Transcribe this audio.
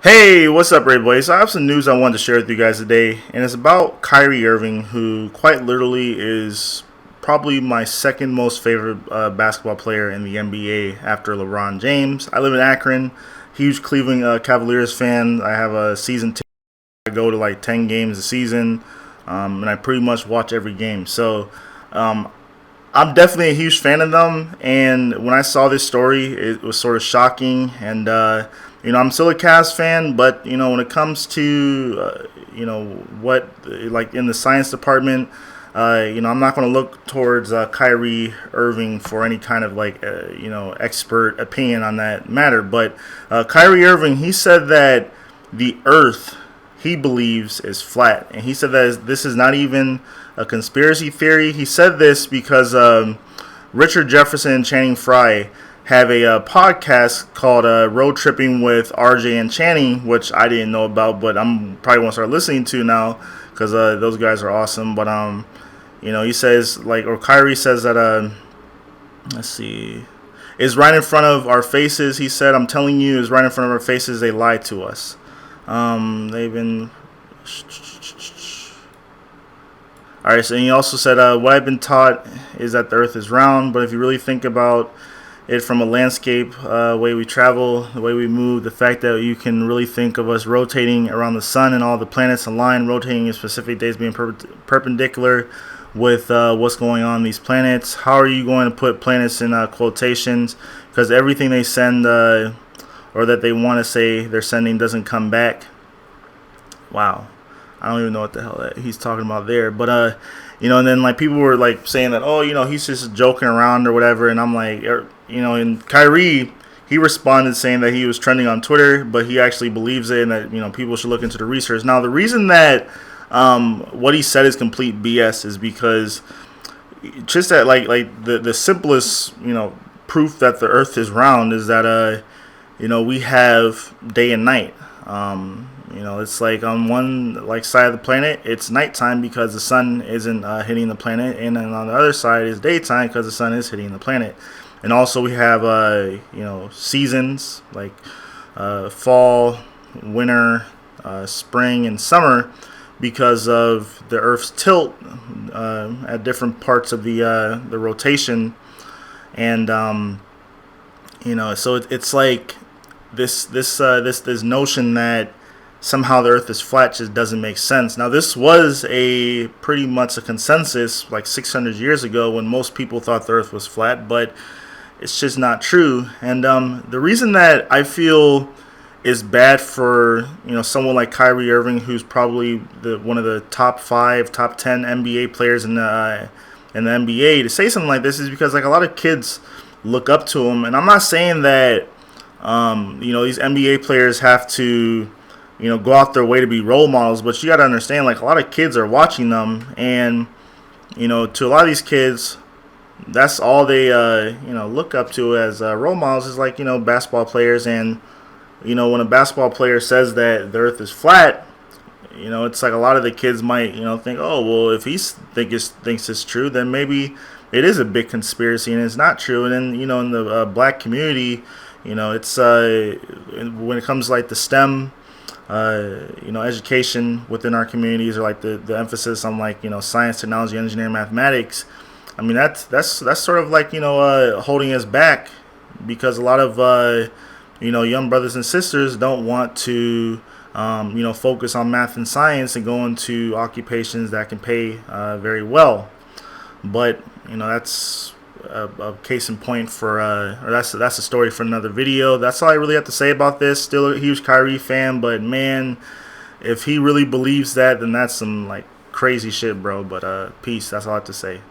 Hey, what's up, Ray Boys? I have some news I wanted to share with you guys today, and it's about Kyrie Irving, who quite literally is probably my second most favorite basketball player in the NBA after LeBron James. I live in Akron, huge Cleveland Cavaliers fan. I have a season ticket. I go to like 10 games a season, and I pretty much watch every game. So I'm definitely a huge fan of them, and when I saw this story, it was sort of shocking. And I'm still a Cavs fan, but when it comes to what like in the science department, I'm not going to look towards Kyrie Irving for any kind of expert opinion on that matter. But Kyrie Irving, he said that the Earth, he believes, is flat, and he said that this is not even a conspiracy theory. He said this because Richard Jefferson and Channing Frye have a podcast called Road Tripping with RJ and Channing, which I didn't know about, but I'm probably going to start listening to now because those guys are awesome. But he says or Kyrie says that let's see, is right in front of our faces. He said, "I'm telling you, is right in front of our faces. They lied to us. They've been." All right, so he also said, what I've been taught is that the Earth is round, but if you really think about it from a landscape, way we travel, the way we move, the fact that you can really think of us rotating around the sun and all the planets align, rotating in specific days being perpendicular with what's going on in these planets. How are you going to put planets in quotations? Because everything they send or that they want to say they're sending doesn't come back. Wow. I don't even know what the hell that he's talking about there. But, and then people were saying that, he's just joking around or whatever. And I'm like, and Kyrie, he responded saying that he was trending on Twitter, but he actually believes it and that, people should look into the research. Now, the reason that what he said is complete BS is because just that the simplest, proof that the Earth is round is that, we have day and night. It's on one side of the planet, it's nighttime because the sun isn't hitting the planet, and then on the other side is daytime because the sun is hitting the planet. And also we have seasons like fall, winter, spring, and summer because of the Earth's tilt at different parts of the rotation, and so it's like this notion that somehow the Earth is flat just doesn't make sense. Now, this was pretty much a consensus 600 years ago when most people thought the Earth was flat, but it's just not true. And the reason that I feel is bad for someone like Kyrie Irving, who's probably one of the top 5, top 10 NBA players in the NBA, to say something like this is because a lot of kids look up to him. And I'm not saying that these NBA players have to go out their way to be role models, but you got to understand, a lot of kids are watching them, and to a lot of these kids, that's all they look up to as role models is basketball players. And when a basketball player says that the Earth is flat, it's a lot of the kids might think, oh well, if he thinks it's true, then maybe it is a big conspiracy and it's not true. And then in the black community, it's when it comes to the STEM education within our communities, or the emphasis on science, technology, engineering, mathematics. I mean that's sort of holding us back because a lot of young brothers and sisters don't want to focus on math and science and go into occupations that can pay very well. But that's a case in point for or that's a story for another video. That's all I really have to say about this. Still a huge Kyrie fan, but man, if he really believes that, then that's some crazy shit, bro. But peace. That's all I have to say.